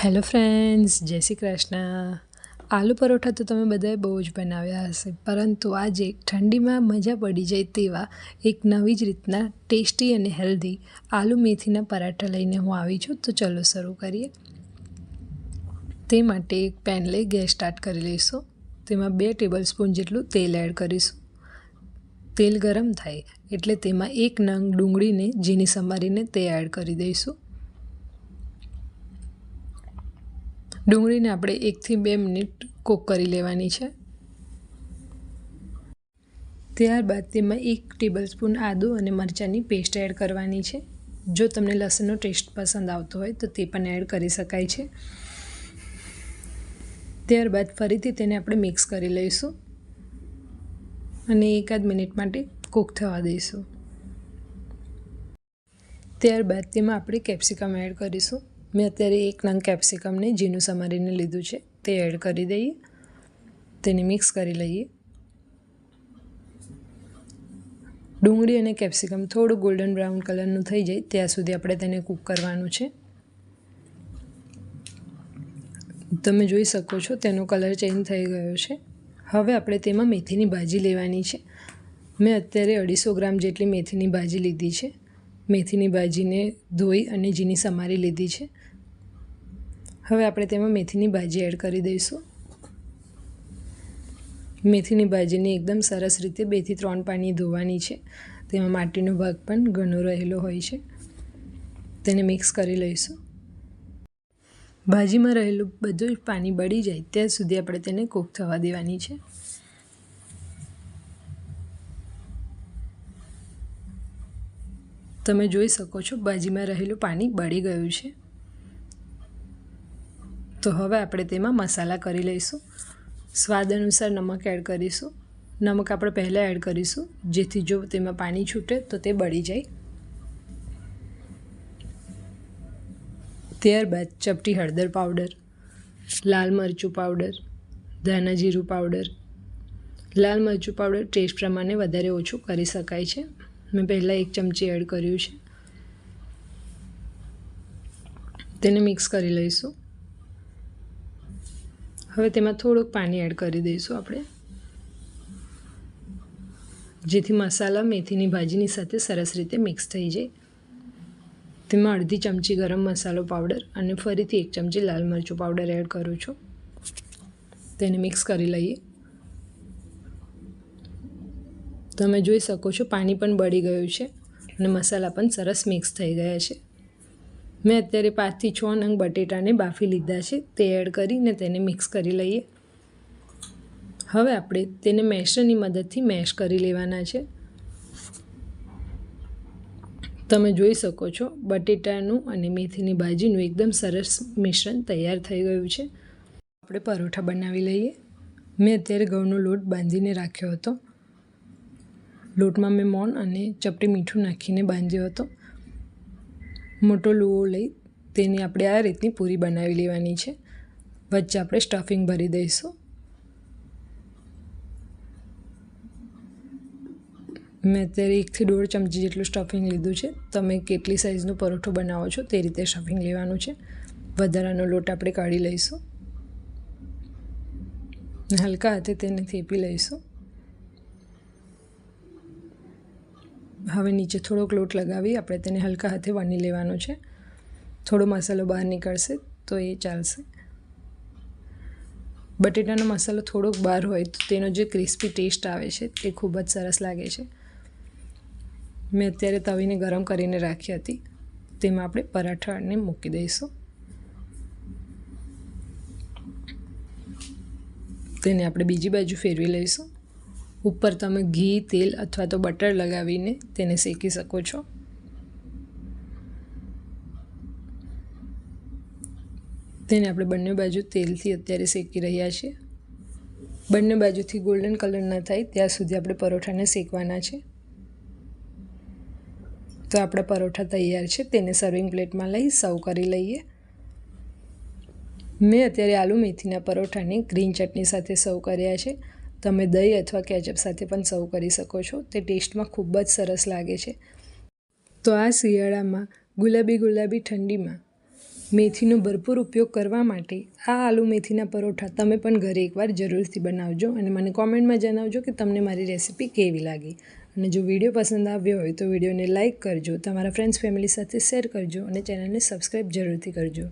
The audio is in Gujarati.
હેલો ફ્રેન્ડ્સ, જય શ્રી કૃષ્ણ. આલુ પરોઠા તો તમે બધાએ બહુ જ બનાવ્યા હશે, પરંતુ આજે ઠંડીમાં મજા પડી જાય તેવા એક નવી જ રીતના ટેસ્ટી અને હેલ્ધી આલુ મેથીના પરાઠા લઈને હું આવી છું. તો ચલો શરૂ કરીએ. તે માટે એક પેન લઈ ગેસ સ્ટાર્ટ કરી લઈશું. તેમાં 2 ટેબલસ્પૂન જેટલું તેલ એડ કરીશું. તેલ ગરમ થાય એટલે તેમાં 1 નંગ ડુંગળીને ઝીણી સમારીને તે એડ કરી દઈશું. ડુંગળીને આપણે 1 થી 2 મિનિટ કૂક કરી લેવાની છે. ત્યારબાદ તેમાં 1 ટેબલસ્પૂન આદું અને મરચાંની પેસ્ટ એડ કરવાની છે. જો તમને લસણનો ટેસ્ટ પસંદ આવતો હોય તો તે પણ એડ કરી શકાય છે. ત્યારબાદ ફરીથી તેને આપણે મિક્સ કરી લઈશું અને 1 મિનિટ માટે કૂક થવા દઈશું. ત્યારબાદ તેમાં આપણે કેપ્સિકમ એડ કરીશું. મેં અત્યારે 1 નંગ કેપ્સિકમને ઝીણું સમારીને લીધું છે, તે એડ કરી દઈએ. તેને મિક્સ કરી લઈએ. ડુંગળી અને કેપ્સિકમ થોડું ગોલ્ડન બ્રાઉન કલરનું થઈ જાય ત્યાં સુધી આપણે તેને કૂક કરવાનું છે. તમે જોઈ શકો છો તેનો કલર ચેન્જ થઈ ગયો છે. હવે આપણે તેમાં મેથીની ભાજી લેવાની છે. મેં અત્યારે 250 ગ્રામ જેટલી મેથીની ભાજી લીધી છે. મેથીની ભાજીને ધોઈ અને ઝીણી સમારી લીધી છે. હવે આપણે તેમાં મેથીની ભાજી એડ કરી દઈશું. મેથીની ભાજીને એકદમ સરસ રીતે 2 થી 3 પાણી ધોવાની છે. તેમાં માટીનો ભાગ પણ ઘણો રહેલો હોય છે. તેને મિક્સ કરી લઈશું. ભાજીમાં રહેલું બધું પાણી બળી જાય ત્યાં સુધી આપણે તેને કૂક થવા દેવાની છે. તમે જોઈ શકો છો ભાજીમાં રહેલું પાણી બળી ગયું છે. તો હવે આપણે તેમાં મસાલા કરી લઈશું. સ્વાદ અનુસાર નમક એડ કરીશું. નમક આપણે પહેલાં એડ કરીશું, જેથી જો તેમાં પાણી છૂટે તો તે બળી જાય. ત્યારબાદ ચપટી હળદર પાવડર, લાલ મરચું પાવડર, ધાણા જીરું પાવડર. લાલ મરચું પાવડર ટેસ્ટ પ્રમાણે વધારે ઓછું કરી શકાય છે. મેં પહેલાં 1 ચમચી એડ કર્યું છે. તેને મિક્સ કરી લઈશું. હવે તેમાં થોડુંક પાણી એડ કરી દઈશું આપણે, જેથી મસાલા મેથીની ભાજીની સાથે સરસ રીતે મિક્સ થઈ જાય. તેમાં અડધી ચમચી ગરમ મસાલો પાવડર અને ફરીથી 1 ચમચી લાલ મરચું પાવડર એડ કરું છું. તેને મિક્સ કરી લઈએ. તમે જોઈ શકો છો પાણી પણ બળી ગયું છે અને મસાલા પણ સરસ મિક્સ થઈ ગયા છે. મેં અત્યારે 5 થી 6 નંગ બટેટાને બાફી લીધા છે, તે એડ કરીને તેને મિક્સ કરી લઈએ. હવે આપણે તેને મેશરની મદદથી મેશ કરી લેવાના છે. તમે જોઈ શકો છો બટેટાનું અને મેથીની ભાજીનું એકદમ સરસ મિશ્રણ તૈયાર થઈ ગયું છે. આપણે પરોઠા બનાવી લઈએ. મેં અત્યારે ઘઉંનો લોટ બાંધીને રાખ્યો હતો. લોટમાં મેં મોણ અને ચપટી મીઠું નાખીને બાંધ્યો હતો. મોટો લુઓ લઈ તેની આપણે આ રીતની પૂરી બનાવી લેવાની છે. વચ્ચે આપણે સ્ટફિંગ ભરી દઈશું. મેં અત્યારે 1 થી 1.5 ચમચી જેટલું સ્ટફિંગ લીધું છે. તમે કેટલી સાઇઝનો પરોઠો બનાવો છો તે રીતે સ્ટફિંગ લેવાનું છે. વધારાનો લોટ આપણે કાઢી લઈશું. હલકા હાથે તેને થેપી લઈશું. હવે નીચે થોડોક લોટ લગાવી આપણે તેને હલકા હાથે વણી લેવાનો છે. થોડો મસાલો બહાર નીકળશે તો એ ચાલશે. બટેટાનો મસાલો થોડોક બહાર હોય તો તેનો જે ક્રિસ્પી ટેસ્ટ આવે છે તે ખૂબ જ સરસ લાગે છે. મેં અત્યારે તવીને ગરમ કરીને રાખી હતી. તેમાં આપણે પરાઠાને મૂકી દઈશું. તેને આપણે બીજી બાજુ ફેરવી લઈશું. ઉપર તમે ઘી, તેલ અથવા તો બટર લગાવીને તેને શેકી શકો છો. તેને આપણે બંને બાજુ તેલથી અત્યારે શેકી રહ્યા છીએ. બંને બાજુથી ગોલ્ડન કલર ન થાય ત્યાં સુધી આપણે પરોઠાને શેકવાના છે. તો આપણા પરોઠા તૈયાર છે. તેને સર્વિંગ પ્લેટમાં લઈ સર્વ કરી લઈએ. મેં અત્યારે આલુ મેથીના પરોઠાને ગ્રીન ચટણી સાથે સર્વ કર્યા છે. તમે દહીં અથવા કેચઅપ સાથે પણ સર્વ કરી શકો છો. તે ટેસ્ટમાં ખૂબ જ સરસ લાગે છે. તો આ શિયાળામાં ગુલાબી ઠંડીમાં મેથીનો ભરપૂર ઉપયોગ કરવા માટે આ આલુ મેથીના પરોઠા તમે પણ ઘરે એકવાર જરૂરથી બનાવજો અને મને કોમેન્ટમાં જણાવજો કે તમને મારી રેસીપી કેવી લાગી. અને જો વિડીયો પસંદ આવ્યો હોય તો વિડીયોને લાઇક કરજો, તમારા ફ્રેન્ડ્સ ફેમિલી સાથે શેર કરજો અને ચેનલને સબસ્ક્રાઈબ જરૂરથી કરજો.